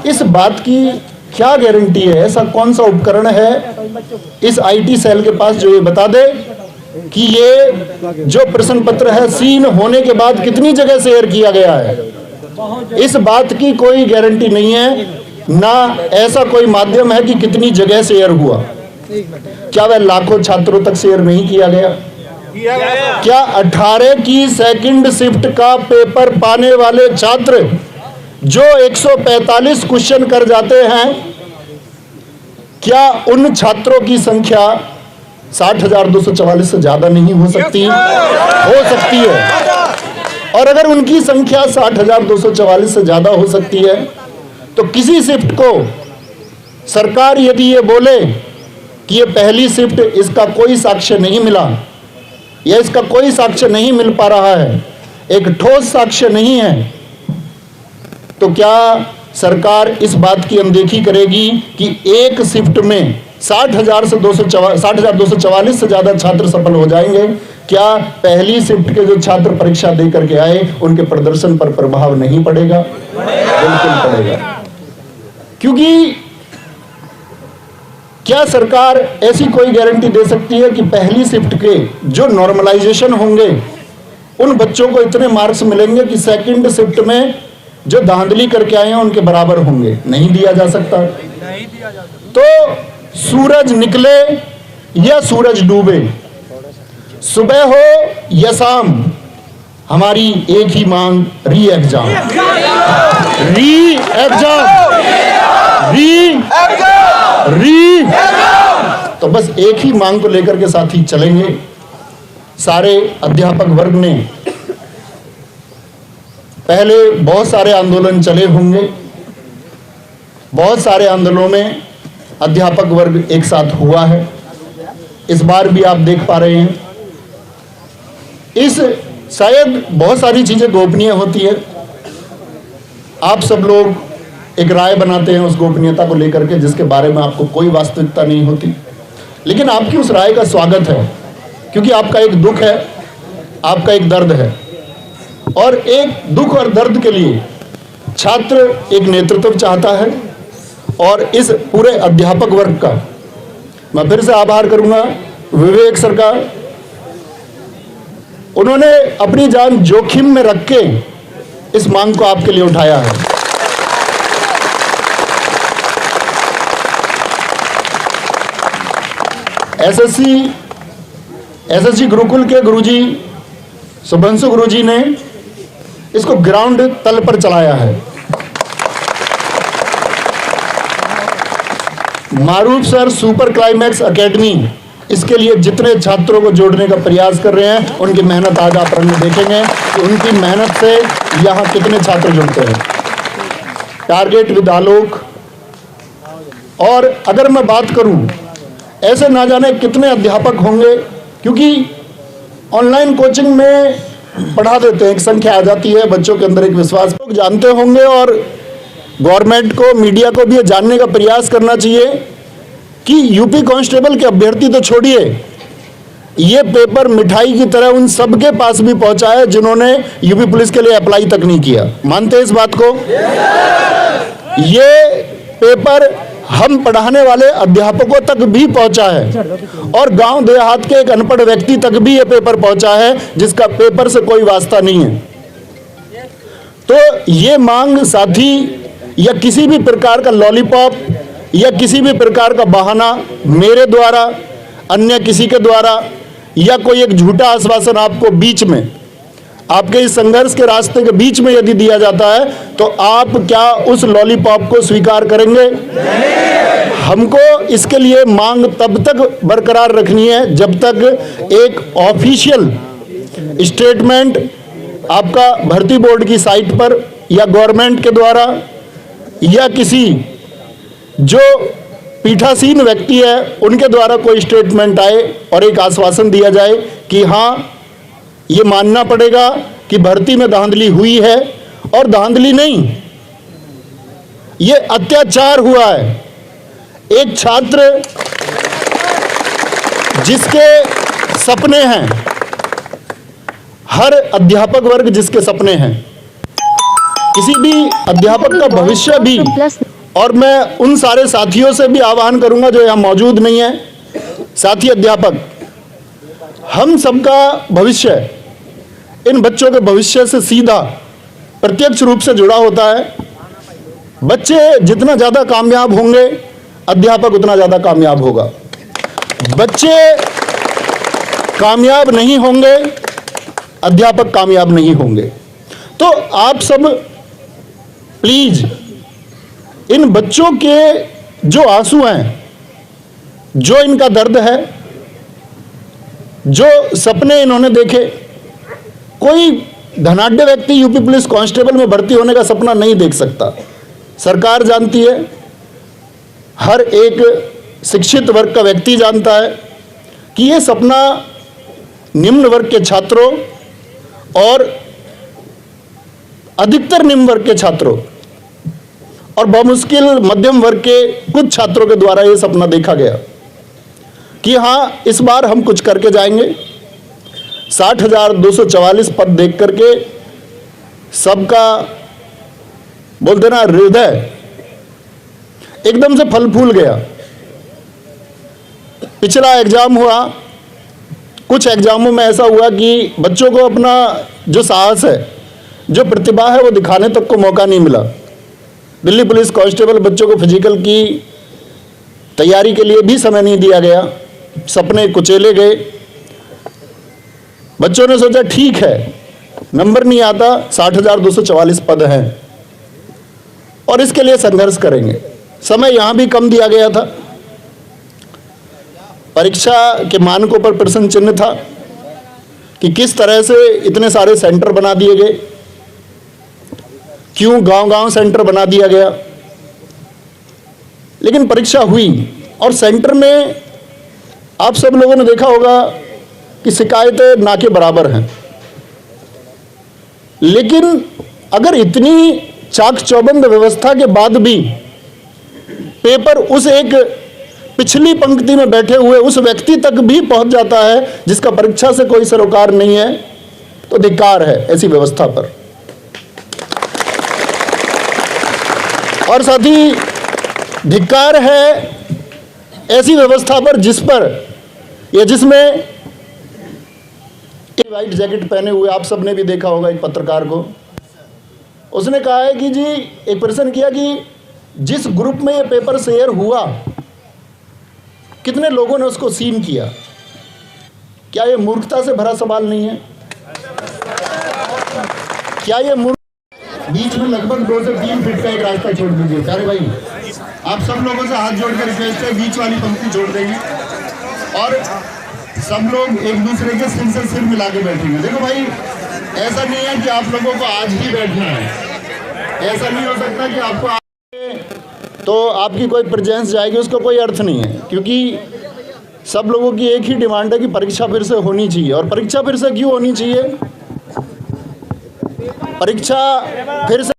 इस बात की क्या गारंटी है, ऐसा कौन सा उपकरण है इस आईटी सेल के पास जो ये बता दे कि ये जो प्रश्न पत्र है सीन होने के बाद कितनी जगह शेयर किया गया है? इस बात की कोई गारंटी नहीं है, ना ऐसा कोई माध्यम है कि कितनी जगह शेयर हुआ। क्या वह लाखों छात्रों तक शेयर नहीं किया गया? क्या 18 की सेकंड शिफ्ट का पेपर पाने वाले छात्र जो 145 क्वेश्चन कर जाते हैं, क्या उन छात्रों की संख्या 60,244 से ज्यादा नहीं हो सकती? हो सकती है। और अगर उनकी संख्या 60,244 से ज्यादा हो सकती है तो किसी शिफ्ट को सरकार यदि ये बोले कि ये पहली शिफ्ट, इसका कोई साक्ष्य नहीं मिला या इसका कोई साक्ष्य नहीं मिल पा रहा है, एक ठोस साक्ष्य नहीं है, तो क्या सरकार इस बात की अनदेखी करेगी कि एक शिफ्ट में 60,244 से ज्यादा छात्र सफल हो जाएंगे? क्या पहली शिफ्ट के जो छात्र परीक्षा दे करके आए उनके प्रदर्शन पर प्रभाव नहीं पड़ेगा? बिल्कुल पड़ेगा। क्योंकि क्या सरकार ऐसी कोई गारंटी दे सकती है कि पहली शिफ्ट के जो नॉर्मलाइजेशन होंगे उन बच्चों को इतने मार्क्स मिलेंगे कि सेकंड शिफ्ट में जो धांधली करके आए हैं उनके बराबर होंगे? नहीं दिया जा सकता। तो सूरज निकले या सूरज डूबे, सुबह हो या शाम, हमारी एक ही मांग, री एग्जाम, री एग्जाम, री। तो बस एक ही मांग को लेकर के साथी चलेंगे। सारे अध्यापक वर्ग ने पहले बहुत सारे आंदोलन चले होंगे, बहुत सारे आंदोलनों में अध्यापक वर्ग एक साथ हुआ है। इस बार भी आप देख पा रहे हैं, इस शायद बहुत सारी चीजें गोपनीय होती है, आप सब लोग एक राय बनाते हैं उस गोपनीयता को लेकर के जिसके बारे में आपको कोई वास्तविकता नहीं होती, लेकिन आपकी उस राय का स्वागत है क्योंकि आपका एक दुख है, आपका एक दर्द है, और एक दुख और दर्द के लिए छात्र एक नेतृत्व चाहता है। और इस पूरे अध्यापक वर्ग का मैं फिर से आभार करूंगा विवेक सर का, उन्होंने अपनी जान जोखिम में रख के इस मांग को आपके लिए उठाया है। एसएससी गुरुकुल के गुरुजी शुभंशु गुरुजी ने इसको ग्राउंड तल पर चलाया है। मारूफ सर सुपर क्लाइमैक्स एकेडमी इसके लिए जितने छात्रों को जोड़ने का प्रयास कर रहे हैं, उनकी मेहनत आज आप रंग देखेंगे कि उनकी मेहनत से यहाँ कितने छात्र जुड़ते हैं। टारगेट विद आलोक। और अगर मैं बात करूं, ऐसे ना जाने कितने अध्यापक होंगे, क्योंकि ऑनलाइन कोचिंग में पढ़ा देते हैं, एक संख्या आ जाती है, बच्चों के अंदर एक विश्वास, लोग जानते होंगे और गवर्नमेंट को, मीडिया को भी ये जानने का प्रयास करना चाहिए कि यूपी कांस्टेबल के अभ्यर्थी तो छोड़िए, ये पेपर मिठाई की तरह उन सबके पास भी पहुंचा है जिन्होंने यूपी पुलिस के लिए अप्लाई तक नहीं किया। मानते हैं इस बात को? ये पेपर हम पढ़ाने वाले अध्यापकों तक भी पहुंचा है और गांव देहात के एक अनपढ़ व्यक्ति तक भी ये पेपर पहुंचा है जिसका पेपर से कोई वास्ता नहीं है। तो ये मांग साथी या किसी भी प्रकार का लॉलीपॉप या किसी भी प्रकार का बहाना मेरे द्वारा, अन्य किसी के द्वारा, या कोई एक झूठा आश्वासन आपको बीच में, आपके इस संघर्ष के रास्ते के बीच में यदि दिया जाता है तो आप क्या उस लॉलीपॉप को स्वीकार करेंगे? हमको इसके लिए मांग तब तक बरकरार रखनी है जब तक एक ऑफिशियल स्टेटमेंट आपका भर्ती बोर्ड की साइट पर या गवर्नमेंट के द्वारा या किसी जो पीठासीन व्यक्ति है उनके द्वारा कोई स्टेटमेंट आए और एक आश्वासन दिया जाए कि हाँ, ये मानना पड़ेगा कि भर्ती में धांधली हुई है, और धांधली नहीं, ये अत्याचार हुआ है। एक छात्र जिसके सपने हैं, हर अध्यापक वर्ग जिसके सपने हैं, किसी भी अध्यापक का भविष्य भी और मैं उन सारे साथियों से भी आह्वान करूंगा जो यहाँ मौजूद नहीं है, साथी अध्यापक, हम सबका भविष्य इन बच्चों के भविष्य से सीधा प्रत्यक्ष रूप से जुड़ा होता है। बच्चे जितना ज़्यादा कामयाब होंगे, अध्यापक उतना ज़्यादा कामयाब होगा। बच्चे कामयाब नहीं होंगे, अध्यापक कामयाब नहीं होंगे। तो आप सब प्लीज इन बच्चों के जो आंसू हैं, जो इनका दर्द है, जो सपने इन्होंने देखे, कोई धनाढ्य व्यक्ति यूपी पुलिस कांस्टेबल में भर्ती होने का सपना नहीं देख सकता। सरकार जानती है, हर एक शिक्षित वर्ग का व्यक्ति जानता है कि ये सपना निम्न वर्ग के छात्रों और अधिकतर निम्न वर्ग के छात्रों और बमुश्किल मध्यम वर्ग के कुछ छात्रों के द्वारा ये सपना देखा गया कि हाँ, इस बार हम कुछ करके जाएंगे। 60,244 पद देख करके सबका बोलते ना हृदय एकदम से फल फूल गया। पिछला एग्जाम हुआ, कुछ एग्जामों में ऐसा हुआ कि बच्चों को अपना जो साहस है, जो प्रतिभा है, वो दिखाने तक को मौका नहीं मिला। दिल्ली पुलिस कांस्टेबल बच्चों को फिजिकल की तैयारी के लिए भी समय नहीं दिया गया, सपने कुचेले गए। बच्चों ने सोचा ठीक है, नंबर नहीं आता, 60,244 पद हैं और इसके लिए संघर्ष करेंगे। समय यहां भी कम दिया गया था, परीक्षा के मानकों पर प्रश्न चिन्ह था कि किस तरह से इतने सारे सेंटर बना दिए गए, क्यों गांव-गांव सेंटर बना दिया गया। लेकिन परीक्षा हुई और सेंटर में आप सब लोगों ने देखा होगा कि शिकायतें ना के बराबर हैं। लेकिन अगर इतनी चाक चौबंद व्यवस्था के बाद भी पेपर उस एक पिछली पंक्ति में बैठे हुए उस व्यक्ति तक भी पहुंच जाता है जिसका परीक्षा से कोई सरोकार नहीं है, तो धिक्कार है ऐसी व्यवस्था पर। और साथ ही धिक्कार है ऐसी व्यवस्था पर जिस पर या जिसमें व्हाइट जैकेट पहने हुए आप सबने भी देखा होगा एक पत्रकार को, उसने कहा है कि जी, एक प्रश्न किया कि जिस ग्रुप में ये पेपर शेयर हुआ कितने लोगों ने उसको सीन किया। क्या ये मूर्खता से भरा सवाल नहीं है? क्या ये बीच में लगभग 2 से 3 फीट का एक रास्ता छोड़ दीजिए। सारे भाई, आप सब लोगों से हाथ जोड़कर रिक्वेस्ट है, बीच वाली पंक्ति छोड़ देंगे और सब लोग एक दूसरे के सिर से सिर मिला के बैठेंगे। देखो भाई, ऐसा नहीं है कि आप लोगों को आज ही बैठना है, ऐसा नहीं हो सकता कि आपको तो आपकी कोई प्रेजेंस जाएगी, उसका कोई अर्थ नहीं है। क्योंकि सब लोगों की एक ही डिमांड है कि परीक्षा फिर से होनी चाहिए। और परीक्षा फिर से क्यों होनी चाहिए? परीक्षा फिर से